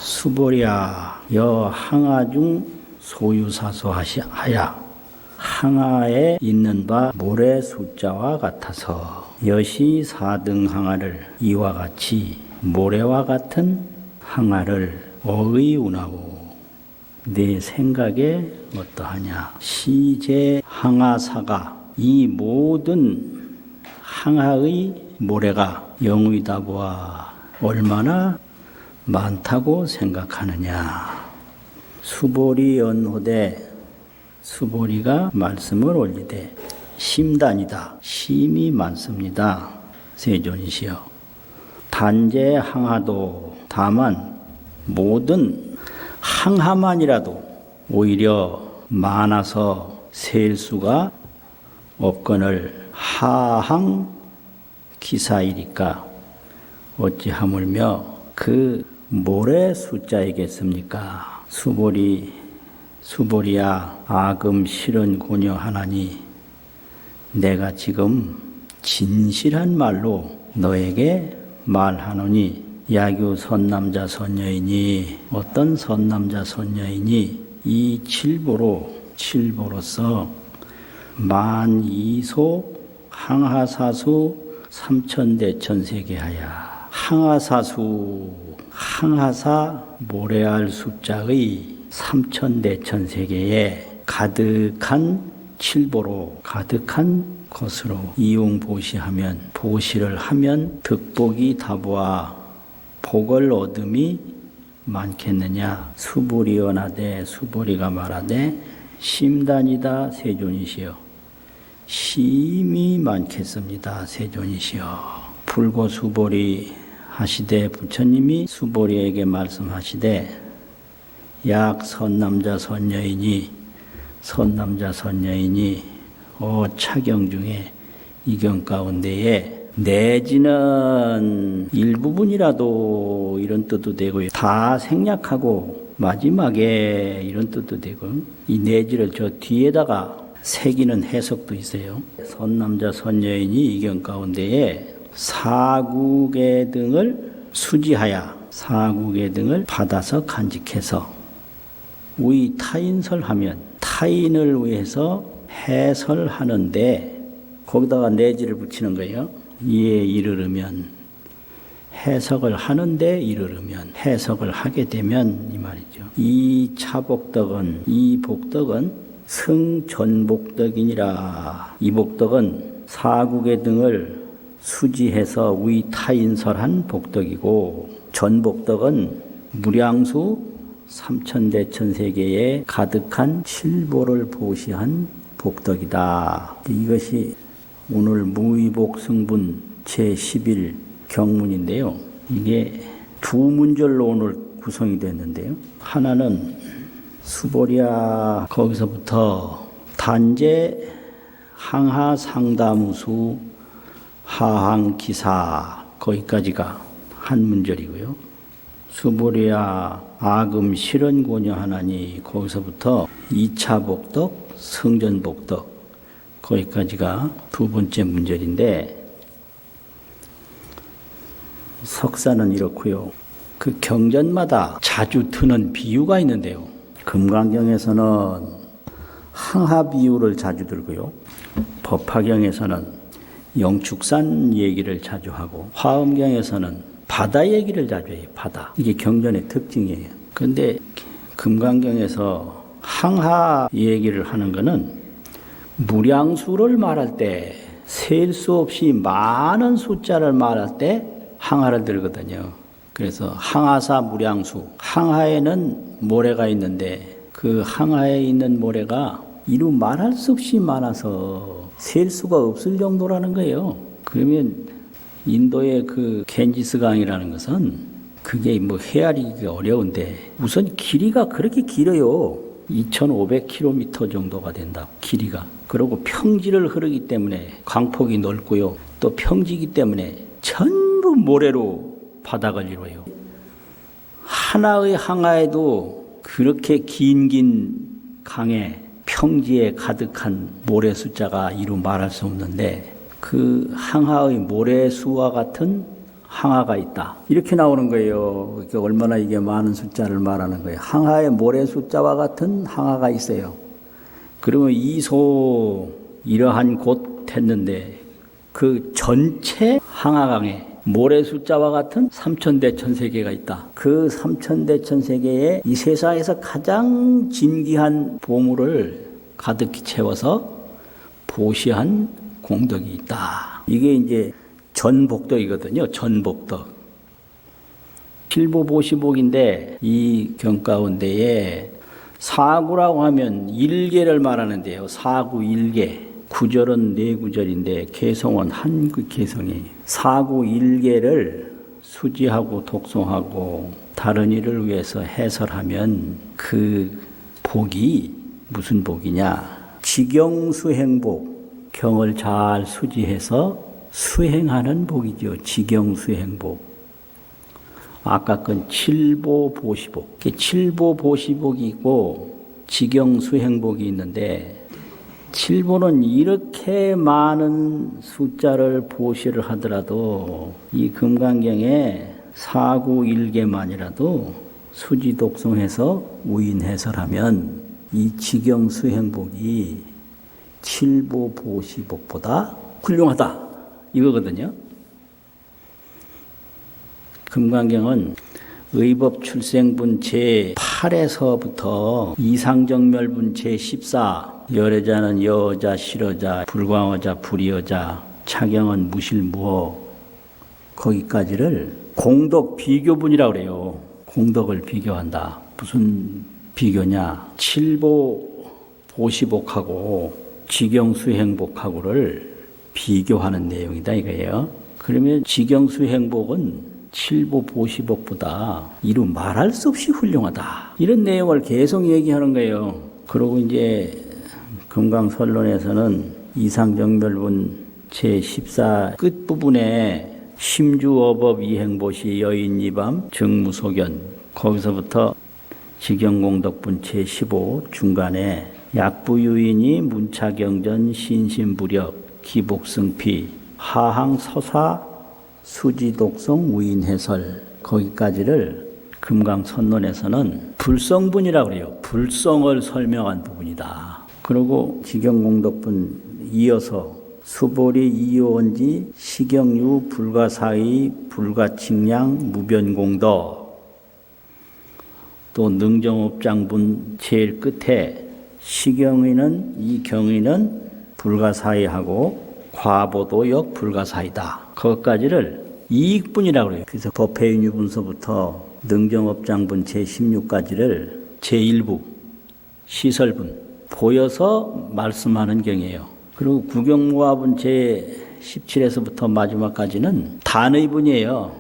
수보리야 여 항하 중 소유사소하야 항하에 있는 바 모래 숫자와 같아서 여시 사등 항하를 이와 같이 모래와 같은 항하를 어의운하고 내 생각에 어떠하냐. 시제 항하사가 이 모든 항하의 모래가 영의다 보아 얼마나 많다고 생각하느냐. 수보리 연호대 수보리가 말씀을 올리되 심단이다. 심이 많습니다. 세존이시여. 단제 항하도 다만 모든 항하만이라도 오히려 많아서 셀 수가 없거늘 하항 기사이리까 어찌 하물며 그 모래 숫자이겠습니까? 수보리야 아금 실은 고녀하나니 내가 지금 진실한 말로 너에게 말하노니 야규 선남자 선녀이니 어떤 선남자 선녀이니 이 칠보로서 만이소 항하사수 삼천대천세계하야. 항하사 모래알 숫자의 삼천대천세계에 가득한 칠보로 가득한 것으로 이용보시하면 보시를 하면 득복이 다보아 복을 얻음이 많겠느냐. 수보리언하되 수보리가 말하되 심단이다 세존이시여. 심이 많겠습니다. 세존이시여. 불고 수보리 하시되 부처님이 수보리에게 말씀하시되 약 선남자 선녀이니 차경 중에 이경 가운데에 내지는 일부분이라도 이런 뜻도 되고요. 다 생략하고 마지막에 이런 뜻도 되고 이 내지를 저 뒤에다가 새기는 해석도 있어요. 선남자 선녀이니 이경 가운데에 사국의 등을 수지하여 사국의 등을 받아서 간직해서 우리 타인설하면 타인을 위해서 해설하는데 거기다가 내지를 붙이는 거예요. 이에 이르르면 해석을 하는데 이르르면 해석을 하게 되면 이 말이죠. 이 차복덕은 이 복덕은 승전복덕이니라. 이 복덕은 사국의 등을 수지해서 위 타인설한 복덕이고 전복덕은 무량수 삼천대천세계에 가득한 칠보를 보시한 복덕이다. 이것이 오늘 무의복승분 제11 경문인데요. 이게 두 문절로 오늘 구성이 됐는데요. 하나는 수보리야 거기서부터 단제 항하상다무수 하항기사 거기까지가 한 문절이고요. 수보리야 아금 실은고녀하나니 거기서부터 2차 복덕 성전복덕 거기까지가 두 번째 문절인데 석사는 이렇고요. 그 경전마다 자주 드는 비유가 있는데요. 금강경에서는 항하 비유를 자주 들고요. 법화경에서는 영축산 얘기를 자주 하고 화엄경에서는 바다 얘기를 자주 해요. 바다. 이게 경전의 특징이에요. 그런데 금강경에서 항하 얘기를 하는 거는 무량수를 말할 때 셀 수 없이 많은 숫자를 말할 때 항하를 들거든요. 그래서 항하사 무량수. 항하에는 모래가 있는데 그 항하에 있는 모래가 이루 말할 수 없이 많아서 셀 수가 없을 정도라는 거예요. 그러면 인도의 그 겐지스 강이라는 것은 그게 뭐 헤아리기가 어려운데 우선 길이가 그렇게 길어요. 2,500km 정도가 된다. 길이가. 그리고 평지를 흐르기 때문에 강폭이 넓고요. 또 평지이기 때문에 전부 모래로 바닥을 이루어요. 하나의 항하에도 그렇게 긴 강에 평지에 가득한 모래 숫자가 이루 말할 수 없는데 그 항하의 모래수와 같은 항하가 있다. 이렇게 나오는 거예요. 그러니까 얼마나 이게 많은 숫자를 말하는 거예요. 항하의 모래 숫자와 같은 항하가 있어요. 그러면 이소 이러한 곳 했는데 그 전체 항하강에 모래 숫자와 같은 삼천대천세계가 있다. 그 삼천대천세계에 이 세상에서 가장 진귀한 보물을 가득히 채워서 보시한 공덕이 있다. 이게 이제 전복덕이거든요. 전복덕. 칠보보시복인데 이 경 가운데에 사구라고 하면 일계를 말하는데요. 사구 일계. 구절은 네 구절인데 개성은 한 개성이. 사구 일계를 수지하고 독송하고 다른 일을 위해서 해설하면 그 복이 무슨 복이냐? 지경수행복. 경을 잘 수지해서 수행하는 복이죠. 지경수행복. 아까 건 칠보보시복. 칠보보시복이 있고 지경수행복이 있는데 칠보는 이렇게 많은 숫자를 보시를 하더라도 이 금강경에 사구일계만이라도 수지독송해서 우인해설하면 이 지경수행복이 칠보보시복보다 훌륭하다. 이거거든요. 금강경은 의법 출생분 제8에서부터 이상정멸분 제14 열애자는 여자, 실어자, 불광어자, 불이어자, 차경은 무실무어 거기까지를 공덕 비교분이라고 그래요. 공덕을 비교한다. 무슨 비교냐? 칠보 보시복하고 지경수행복하고를 비교하는 내용이다 이거예요. 그러면 지경수행복은 칠보 보시복보다 이루 말할 수 없이 훌륭하다. 이런 내용을 계속 얘기하는 거예요. 그리고 이제 금강설론에서는 이상정멸분 제14 끝부분에 심주어법 이행보시 여인이밤 정무소견 거기서부터 지경공덕분 제15 중간에 약부유인이 문차경전 신신부력 기복승피 하항서사 수지독성 우인해설 거기까지를 금강선론에서는 불성분이라고 그래요. 불성을 설명한 부분이다. 그리고 지경공덕분 이어서 수보리 이요원지 시경유 불가사의 불가칭량 무변공덕 또 능정업장분 제일 끝에 시경의는 이 경의는 불가사의하고 과보도역 불가사의다. 그것까지를 이익분이라고 그래요. 그래서 법회인유분서부터 능정업장분 제16까지를 제1부 시설분 보여서 말씀하는 경이에요. 그리고 구경무화분 제17에서부터 마지막까지는 단의분이에요.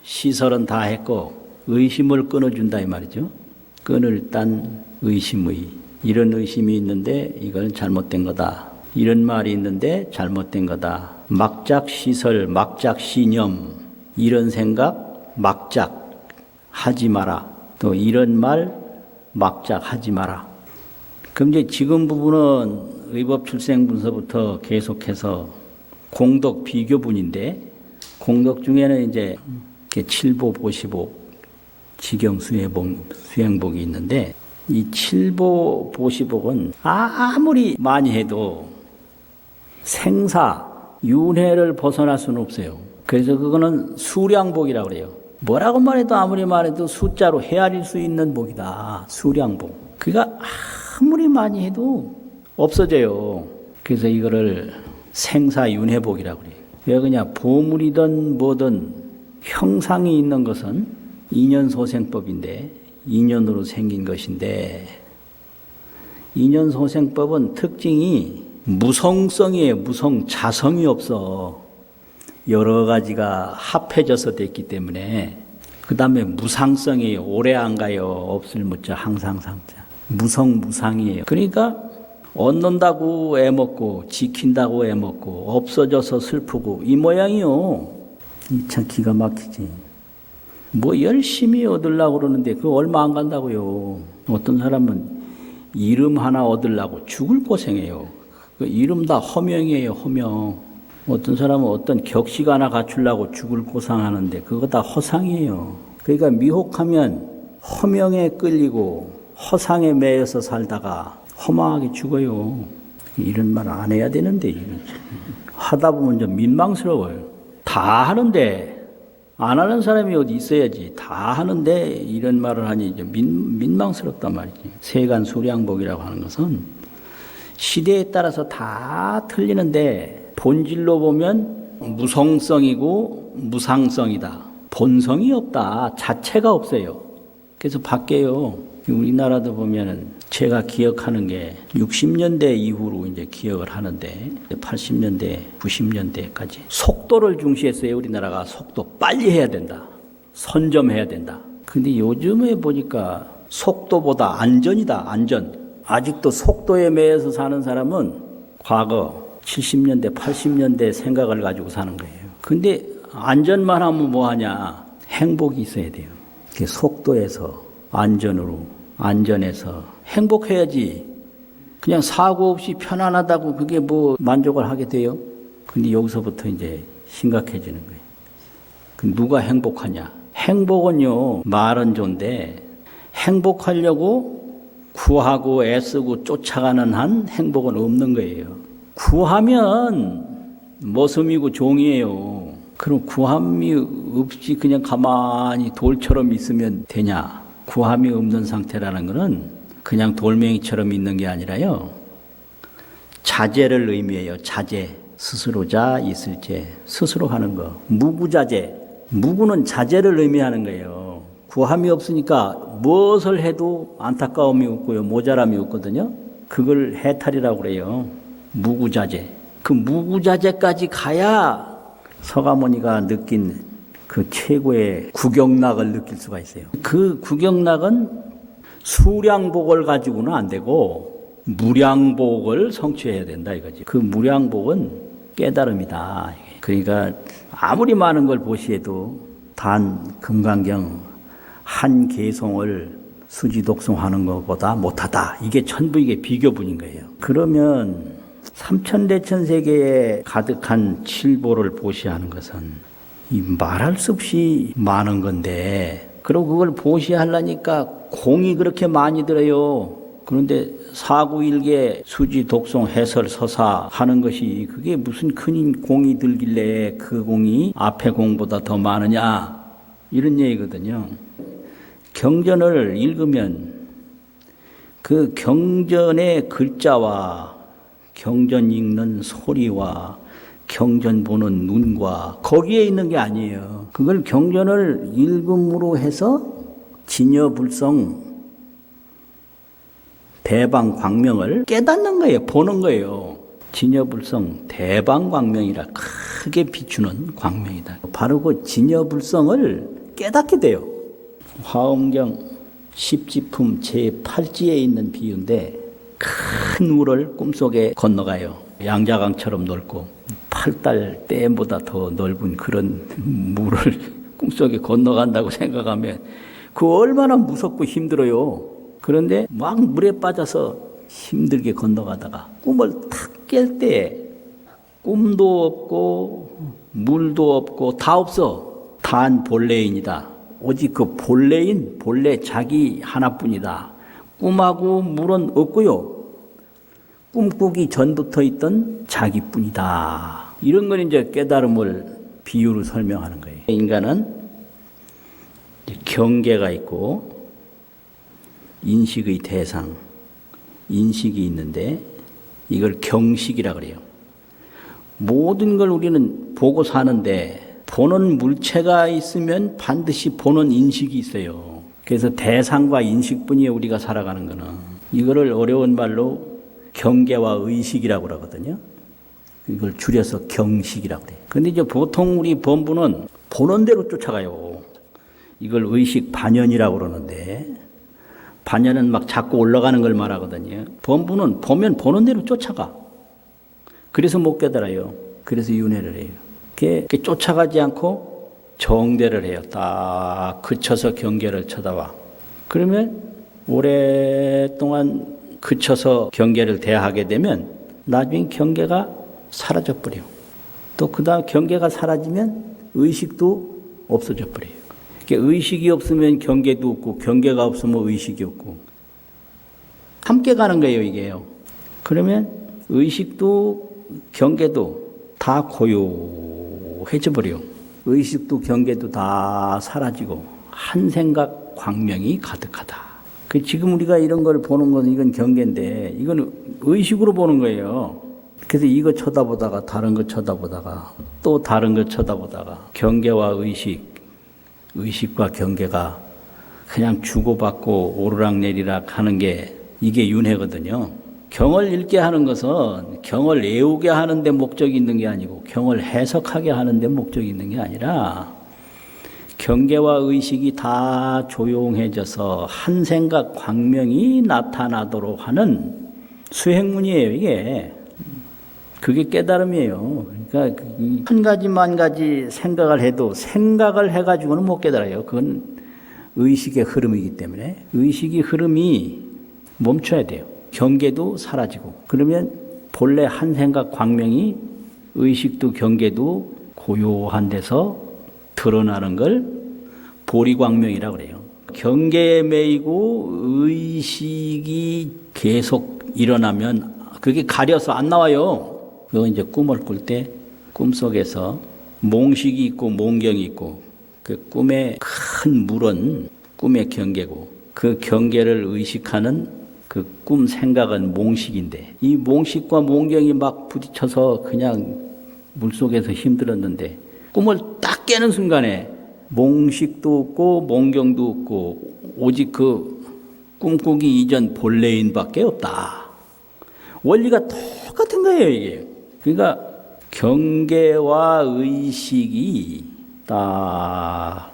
시설은 다 했고 의심을 끊어준다 이 말이죠. 끈을 딴 의심의 이런 의심이 있는데 이건 잘못된 거다. 이런 말이 있는데 잘못된 거다. 막작 시설, 막작 신념 이런 생각 막작 하지 마라. 또 이런 말 막작 하지 마라. 그럼 이제 지금 부분은 의법 출생분서부터 계속해서 공덕 비교분인데 공덕 중에는 이제 칠보 보시복 지경 수행복이 있는데 이 칠보 보시복은 아무리 많이 해도 생사, 윤회를 벗어날 수는 없어요. 그래서 그거는 수량복이라고 그래요. 뭐라고 말해도 아무리 말해도 숫자로 헤아릴 수 있는 복이다. 수량복. 그가 아무리 많이 해도 없어져요. 그래서 이거를 생사윤회복이라고 그래요. 왜 그냥 보물이든 뭐든 형상이 있는 것은 인연소생법인데 인연으로 생긴 것인데 인연소생법은 특징이 무성성이에요. 자성이 없어. 여러 가지가 합해져서 됐기 때문에 그 다음에 무상성이에요. 오래 안 가요. 없을 무자 항상 상자. 무상이에요. 그러니까 얻는다고 애먹고 지킨다고 애먹고 없어져서 슬프고 이 모양이요. 이 참 기가 막히지. 뭐 열심히 얻으려고 그러는데 그거 얼마 안 간다고요. 어떤 사람은 이름 하나 얻으려고 죽을 고생해요. 그 이름 다 허명이에요. 허명. 어떤 사람은 어떤 격식 하나 갖추려고 죽을 고상하는데 그거 다 허상이에요. 그러니까 미혹하면 허명에 끌리고 허상에 매여서 살다가 허망하게 죽어요. 이런 말 안 해야 되는데 하다 보면 좀 민망스러워요. 다 하는데 안 하는 사람이 어디 있어야지. 다 하는데 이런 말을 하니 이제 민망스럽단 말이지. 세간 수량복이라고 하는 것은 시대에 따라서 다 틀리는데 본질로 보면 무성성이고 무상성이다. 본성이 없다. 자체가 없어요. 그래서 바뀌어요. 우리나라도 보면은 제가 기억하는 게 60년대 이후로 이제 기억을 하는데 80년대, 90년대까지 속도를 중시했어요. 우리나라가 속도 빨리 해야 된다. 선점해야 된다. 근데 요즘에 보니까 속도보다 안전이다. 안전. 아직도 속도에 매여서 사는 사람은 과거 70년대, 80년대 생각을 가지고 사는 거예요. 근데 안전만 하면 뭐하냐. 행복이 있어야 돼요. 속도에서 안전으로, 안전에서 행복해야지. 그냥 사고 없이 편안하다고 그게 뭐 만족을 하게 돼요? 근데 여기서부터 이제 심각해지는 거예요. 누가 행복하냐? 행복은요, 말은 좋은데 행복하려고 구하고 애쓰고 쫓아가는 한 행복은 없는 거예요. 구하면 머슴이고 종이에요. 그럼 구함이 없이 그냥 가만히 돌처럼 있으면 되냐? 구함이 없는 상태라는 것은 그냥 돌멩이처럼 있는 게 아니라요. 자제를 의미해요. 자제. 스스로자 있을제. 스스로 하는 거. 무구자제. 무구는 자제를 의미하는 거예요. 구함이 없으니까 무엇을 해도 안타까움이 없고요. 모자람이 없거든요. 그걸 해탈이라고 그래요. 무구자제. 그 무구자제까지 가야 서가모니가 느낀 그 최고의 구경락을 느낄 수가 있어요. 그 구경락은 수량복을 가지고는 안 되고 무량복을 성취해야 된다 이거지. 그 무량복은 깨달음이다. 그러니까 아무리 많은 걸 보시해도 단 금강경 한 개송을 수지독송하는 것보다 못하다. 이게 전부 이게 비교분인 거예요. 그러면 삼천대천세계에 가득한 칠보를 보시하는 것은 이 말할 수 없이 많은 건데, 그리고 그걸 보시하려니까 공이 그렇게 많이 들어요. 그런데 사구일계 수지 독송 해설 서사 하는 것이 그게 무슨 큰 공이 들길래 그 공이 앞에 공보다 더 많으냐 이런 얘기거든요. 경전을 읽으면 그 경전의 글자와 경전 읽는 소리와 경전 보는 눈과 거기에 있는 게 아니에요. 그걸 경전을 읽음으로 해서 진여불성 대방광명을 깨닫는 거예요. 보는 거예요. 진여불성 대방광명이라 크게 비추는 광명이다. 바로 그 진여불성을 깨닫게 돼요. 화엄경 10지품 제8지에 있는 비유인데 큰 물을 꿈속에 건너가요. 양자강처럼 넓고 8달 댐보다 더 넓은 그런 물을 꿈속에 건너간다고 생각하면 그 얼마나 무섭고 힘들어요. 그런데 막 물에 빠져서 힘들게 건너가다가 꿈을 탁 깰 때 꿈도 없고 물도 없고 다 없어. 단 본래인이다. 오직 그 본래인 본래 자기 하나뿐이다. 꿈하고 물은 없고요. 꿈꾸기 전부터 있던 자기뿐이다. 이런 건 이제 깨달음을 비유로 설명하는 거예요. 인간은 경계가 있고 인식의 대상, 인식이 있는데 이걸 경식이라 그래요. 모든 걸 우리는 보고 사는데 보는 물체가 있으면 반드시 보는 인식이 있어요. 그래서 대상과 인식뿐이에요. 우리가 살아가는 거는. 이거를 어려운 말로 경계와 의식이라고 그러거든요. 이걸 줄여서 경식이라고 그래요. 근데 이제 보통 우리 범부는 보는 대로 쫓아가요. 이걸 의식 반연이라고 그러는데 반연은 막 자꾸 올라가는 걸 말하거든요. 범부는 보면 보는 대로 쫓아가. 그래서 못 깨달아요. 그래서 윤회를 해요. 이렇게 쫓아가지 않고 정대를 해요. 딱 그쳐서 경계를 쳐다봐. 그러면 오랫동안 그쳐서 경계를 대하게 되면 나중에 경계가 사라져버려. 또 그다음 경계가 사라지면 의식도 없어져 버려요. 그러니까 의식이 없으면 경계도 없고 경계가 없으면 의식이 없고 함께 가는 거예요, 이게요. 그러면 의식도 경계도 다 고요해져 버려요. 의식도 경계도 다 사라지고 한 생각 광명이 가득하다. 지금 우리가 이런 걸 보는 건 이건 경계인데 이건 의식으로 보는 거예요. 그래서 이거 쳐다보다가 다른 거 쳐다보다가 또 다른 거 쳐다보다가 경계와 의식과 경계가 그냥 주고받고 오르락내리락 하는 게 이게 윤회거든요. 경을 읽게 하는 것은 경을 외우게 하는 데 목적이 있는 게 아니고 경을 해석하게 하는 데 목적이 있는 게 아니라 경계와 의식이 다 조용해져서 한 생각 광명이 나타나도록 하는 수행문이에요, 이게. 그게 깨달음이에요. 그러니까 한 가지 만 가지 생각을 해도 생각을 해가지고는 못 깨달아요. 그건 의식의 흐름이기 때문에 의식의 흐름이 멈춰야 돼요. 경계도 사라지고 그러면 본래 한 생각 광명이 의식도 경계도 고요한 데서 드러나는 걸 보리광명이라고 그래요. 경계에 매이고 의식이 계속 일어나면 그게 가려서 안 나와요. 그거 이제 꿈을 꿀 때 꿈속에서 몽식이 있고 몽경이 있고 그 꿈의 큰 물은 꿈의 경계고 그 경계를 의식하는 그 꿈 생각은 몽식인데 이 몽식과 몽경이 막 부딪혀서 그냥 물속에서 힘들었는데 꿈을 딱 깨는 순간에 몽식도 없고 몽경도 없고 오직 그 꿈꾸기 이전 본래인밖에 없다. 원리가 똑같은 거예요, 이게. 그러니까 경계와 의식이 딱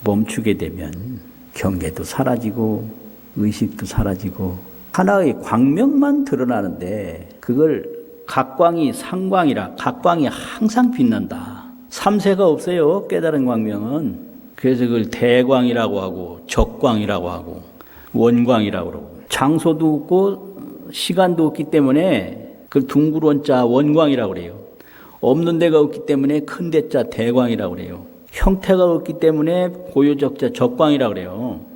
멈추게 되면 경계도 사라지고 의식도 사라지고 하나의 광명만 드러나는데 그걸 각광이 상광이라 각광이 항상 빛난다. 삼세가 없어요, 깨달은 광명은. 그래서 그걸 대광이라고 하고 적광이라고 하고 원광이라고 그러고 장소도 없고 시간도 없기 때문에 그걸 둥그런자 원광이라고 그래요. 없는 데가 없기 때문에 큰 데자 대광이라고 그래요. 형태가 없기 때문에 고요적자 적광이라고 그래요.